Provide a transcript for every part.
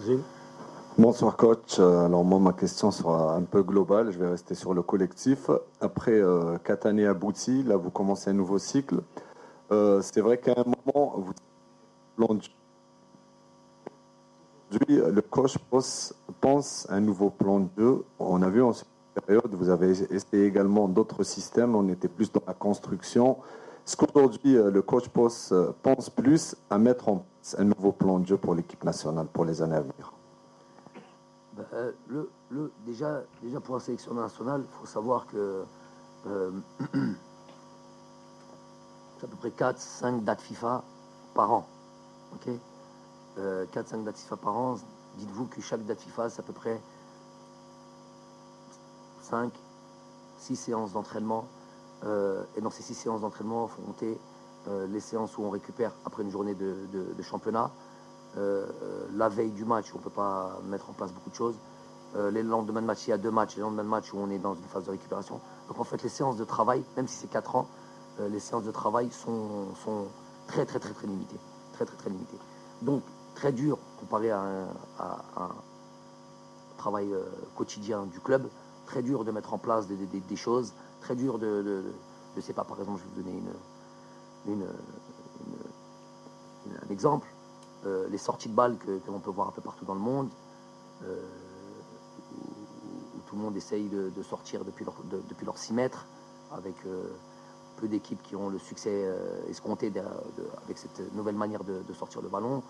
Zine. Bonsoir coach. Alors moi ma question sera un peu globale, je vais rester sur le collectif. Après 4 années abouties, là vous commencez un nouveau cycle. C'est vrai qu'à un moment, vous aujourd'hui, le coach pense à un nouveau plan de jeu. On a vu en cette période, vous avez essayé également d'autres systèmes, on était plus dans la construction. Est-ce qu'aujourd'hui le coach pense plus à mettre en place un nouveau plan de jeu pour l'équipe nationale pour les années à venir? Déjà pour la sélection nationale, il faut savoir que euh, c'est à peu près 4-5 dates FIFA par an. Ok, 4-5 dates FIFA par an. Dites-vous que chaque date FIFA, c'est à peu près 5-6 séances d'entraînement. Et dans ces 6 séances d'entraînement, il faut compter les séances où on récupère après une journée de championnat. La veille du match, on ne peut pas mettre en place beaucoup de choses. Les lendemains de match, il y a 2 matchs. Les lendemains de match où on est dans une phase de récupération. Donc en fait, les séances de travail, même si c'est 4 ans, les séances de travail sont très très très très limitées. Très très très limitées. Donc très dur comparé à un travail quotidien du club. Très dur de mettre en place des choses. Très dur je sais pas, par exemple, je vais vous donner un exemple. Les sorties de balles que l'on peut voir un peu partout dans le monde, euh, où tout le monde essaye de sortir depuis leurs 6 mètres, avec peu d'équipes qui ont le succès escompté avec cette nouvelle manière de sortir le ballon.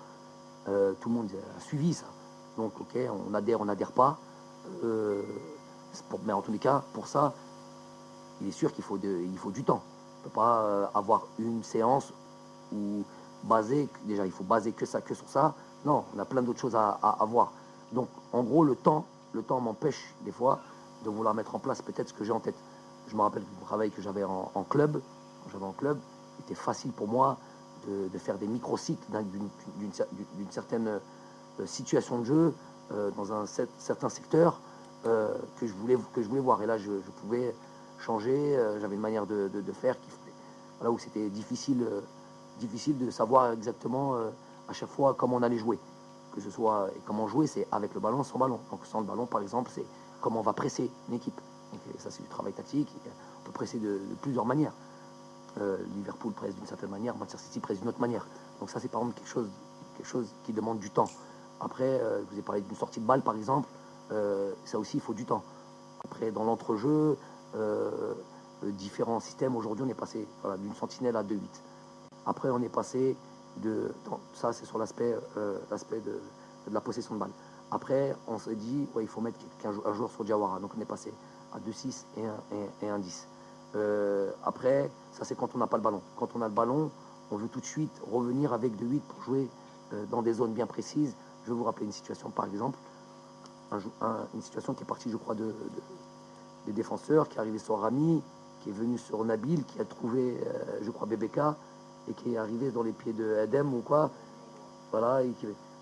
Tout le monde a suivi ça. Donc, ok, on n'adhère pas. Mais en tous les cas, pour ça, il est sûr qu'il faut du temps. On ne peut pas avoir une séance où déjà il faut baser que sur ça. Non, on a plein d'autres choses à avoir. Donc en gros, le temps m'empêche des fois de vouloir mettre en place peut-être ce que j'ai en tête. Je me rappelle du travail que j'avais en club. Quand j'avais en club, il était facile pour moi de faire des micro-cycles d'une certaine situation de jeu dans un certain secteur que je voulais voir. Et là, je pouvais changer. J'avais une manière de faire voilà, où c'était difficile de savoir exactement à chaque fois comment on allait jouer. Que ce soit, et comment jouer, c'est avec le ballon, sans ballon. Donc sans le ballon, par exemple, c'est comment on va presser une équipe. Donc, ça, c'est du travail tactique. On peut presser de plusieurs manières. Liverpool presse d'une certaine manière, Manchester City presse d'une autre manière. Donc ça, c'est par exemple quelque chose qui demande du temps. Après, je vous ai parlé d'une sortie de balle, par exemple. Ça aussi, il faut du temps. Après, dans l'entrejeu, différents systèmes. Aujourd'hui, on est passé d'une sentinelle à 2-8. Après, on est passé ça, c'est sur l'aspect de la possession de balle. Après, on s'est dit, ouais, il faut mettre un joueur sur Diawara. Donc, on est passé à 2-6 et un 10. Après, ça, c'est quand on n'a pas le ballon. Quand on a le ballon, on veut tout de suite revenir avec 2-8 pour jouer dans des zones bien précises. Je vais vous rappeler une situation, par exemple. Une situation qui est partie, je crois, des défenseurs, qui est arrivé sur Rami, qui est venu sur Nabil, qui a trouvé, je crois, BBK, et qui est arrivé dans les pieds de Edem ou quoi. Voilà.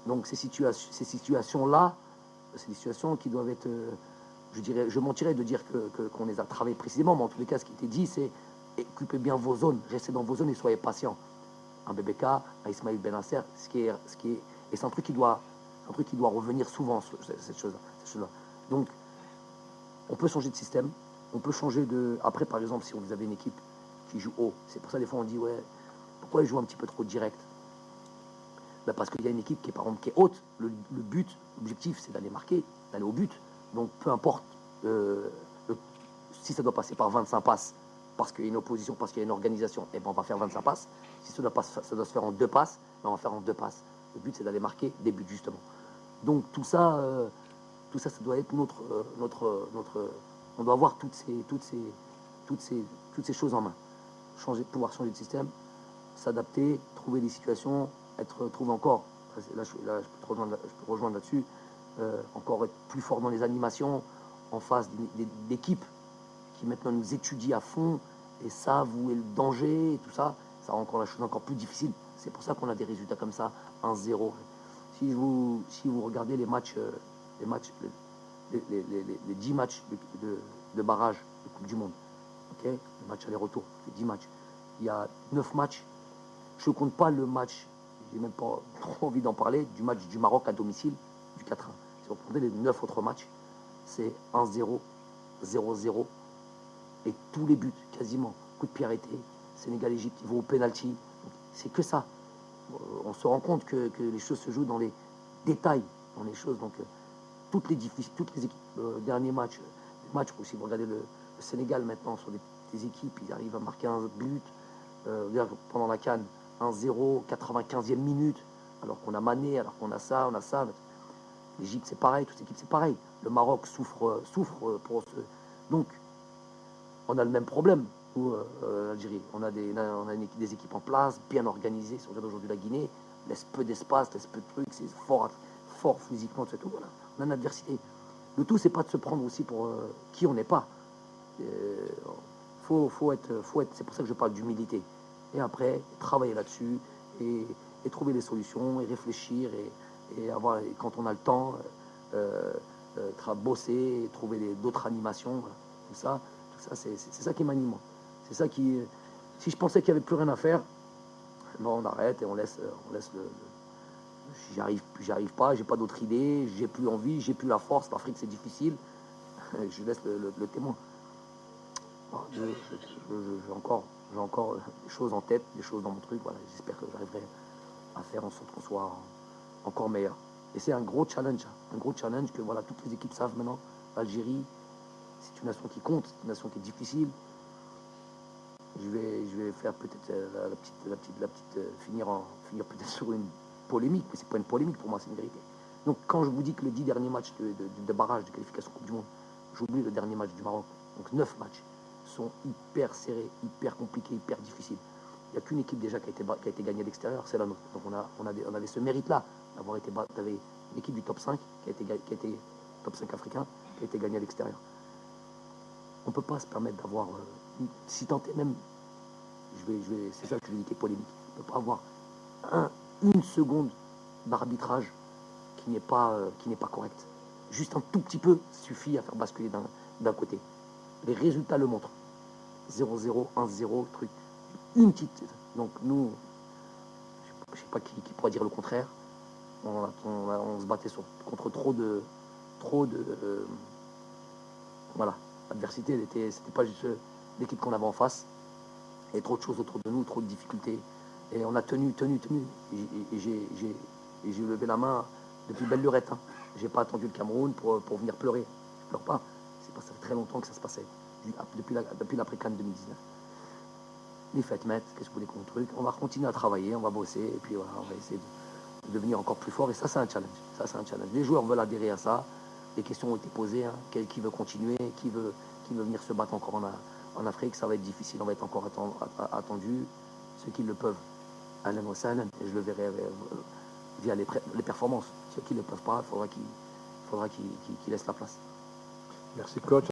Donc ces situations-là, c'est des situations qui doivent être, je mentirais de dire qu'on les a travaillées précisément, mais en tous les cas, ce qui était dit, c'est occupez bien vos zones, restez dans vos zones et soyez patients. Un BBK, un Ismail Benasser, et c'est un truc qui doit revenir souvent, cette chose-là. Donc, on peut changer de système, on peut changer de. Après, par exemple, si vous avez une équipe qui joue haut, c'est pour ça des fois on dit ouais, pourquoi ils jouent un petit peu trop direct? Parce qu'il y a une équipe qui est par exemple qui est haute. Le but, l'objectif, c'est d'aller marquer, d'aller au but. Donc peu importe si ça doit passer par 25 passes, parce qu'il y a une opposition, parce qu'il y a une organisation, et ben on va faire 25 passes. Si ça doit se faire en 2 passes, ben on va faire en 2 passes. Le but, c'est d'aller marquer des buts justement. Donc tout ça, ça doit être on doit avoir toutes ces choses en main. Pouvoir changer de système, s'adapter, trouver des situations, trouver encore. Là, je peux rejoindre là-dessus. Encore être plus fort dans les animations, en face d'équipes qui maintenant nous étudient à fond et savent où est le danger et tout ça. Ça rend encore la chose encore plus difficile. C'est pour ça qu'on a des résultats comme ça, 1-0. Si vous regardez les 10 matchs de barrage de Coupe du Monde, okay, le match aller-retour, les 10 matchs, il y a 9 matchs. Je ne compte pas le match, j'ai même pas trop envie d'en parler, du match du Maroc à domicile, du 4-1. Si vous prenez les 9 autres matchs, c'est 1-0, 0-0, et tous les buts, quasiment, coup de pied arrêté, Sénégal-Égypte, ils vont au penalty. C'est que ça. On se rend compte que les choses se jouent dans les détails, dans les choses. Donc, toutes les équipes, derniers matchs, où si vous regardez le Sénégal maintenant, sur des équipes, ils arrivent à marquer un but, pendant la CAN, 1-0, 95e minute, alors qu'on a Mané, alors qu'on a ça, on a ça. L'Égypte, c'est pareil, toutes les équipes, c'est pareil. Le Maroc souffre pour ce. Donc, on a le même problème, nous, l'Algérie. On a des équipes en place, bien organisées. Si on regarde aujourd'hui la Guinée, laisse peu d'espace, laisse peu de trucs, c'est fort physiquement, c'est tout. Voilà. On a une adversité. Le tout, c'est pas de se prendre aussi pour qui on n'est pas. Faut être, c'est pour ça que je parle d'humilité. Et après, travailler là-dessus et trouver des solutions et réfléchir et quand on a le temps, bosser, trouver d'autres animations, voilà. Tout ça, c'est ça qui m'anime. C'est ça qui. Si je pensais qu'il n'y avait plus rien à faire, non, on arrête et on laisse j'y arrive pas, j'ai pas d'autre idée, j'ai plus envie, j'ai plus la force. L'Afrique, c'est difficile. Je laisse le témoin. J'ai encore des choses en tête, des choses dans mon truc. Voilà, j'espère que j'arriverai à faire en sorte qu'on soit encore meilleur. Et c'est un gros challenge que voilà, toutes les équipes savent maintenant. L'Algérie, c'est une nation qui compte, c'est une nation qui est difficile. Je vais faire peut-être finir peut-être sur une polémique, mais c'est pas une polémique pour moi, c'est une vérité. Donc quand je vous dis que les 10 derniers matchs de barrage de qualification Coupe du Monde, j'oublie le dernier match du Maroc, donc 9 matchs, sont hyper serrés, hyper compliqués, hyper difficiles. Il n'y a qu'une équipe déjà qui a été gagnée à l'extérieur, c'est la nôtre. Donc on avait ce mérite-là d'avoir été battu. Une équipe du top 5 qui a été top 5 africain, qui a été gagnée à l'extérieur. On ne peut pas se permettre d'avoir, si tant est même, c'est ça que je dis qui est polémique, on ne peut pas avoir une seconde d'arbitrage qui n'est pas correct. Juste un tout petit peu suffit à faire basculer d'un côté. Les résultats le montrent. 0-0, 1-0, truc. Une petite. Donc nous, je ne sais pas qui pourrait dire le contraire. On se battait contre trop de voilà. L'adversité, c'était pas juste l'équipe qu'on avait en face. Il y avait trop de choses autour de nous, trop de difficultés. Et on a tenu. Et j'ai levé la main depuis belle lurette. Hein. J'ai pas attendu le Cameroun pour venir pleurer. Je pleure pas. Ça fait très longtemps que ça se passait. Depuis l'après-CAN 2019. Les fêtes mettent, qu'est-ce que vous voulez qu'on truc. On va continuer à travailler, on va bosser, et puis voilà, on va essayer de devenir encore plus fort. Et ça, c'est un challenge. Les joueurs veulent adhérer à ça. Les questions ont été posées. Hein. Qui veut continuer, qui veut venir se battre encore en Afrique. Ça va être difficile, on va être encore attendu. Ceux qui le peuvent, Alan Wassalan, et je le verrai via les performances. Ceux qui ne le peuvent pas, il faudra qu'ils laissent la place. Merci coach.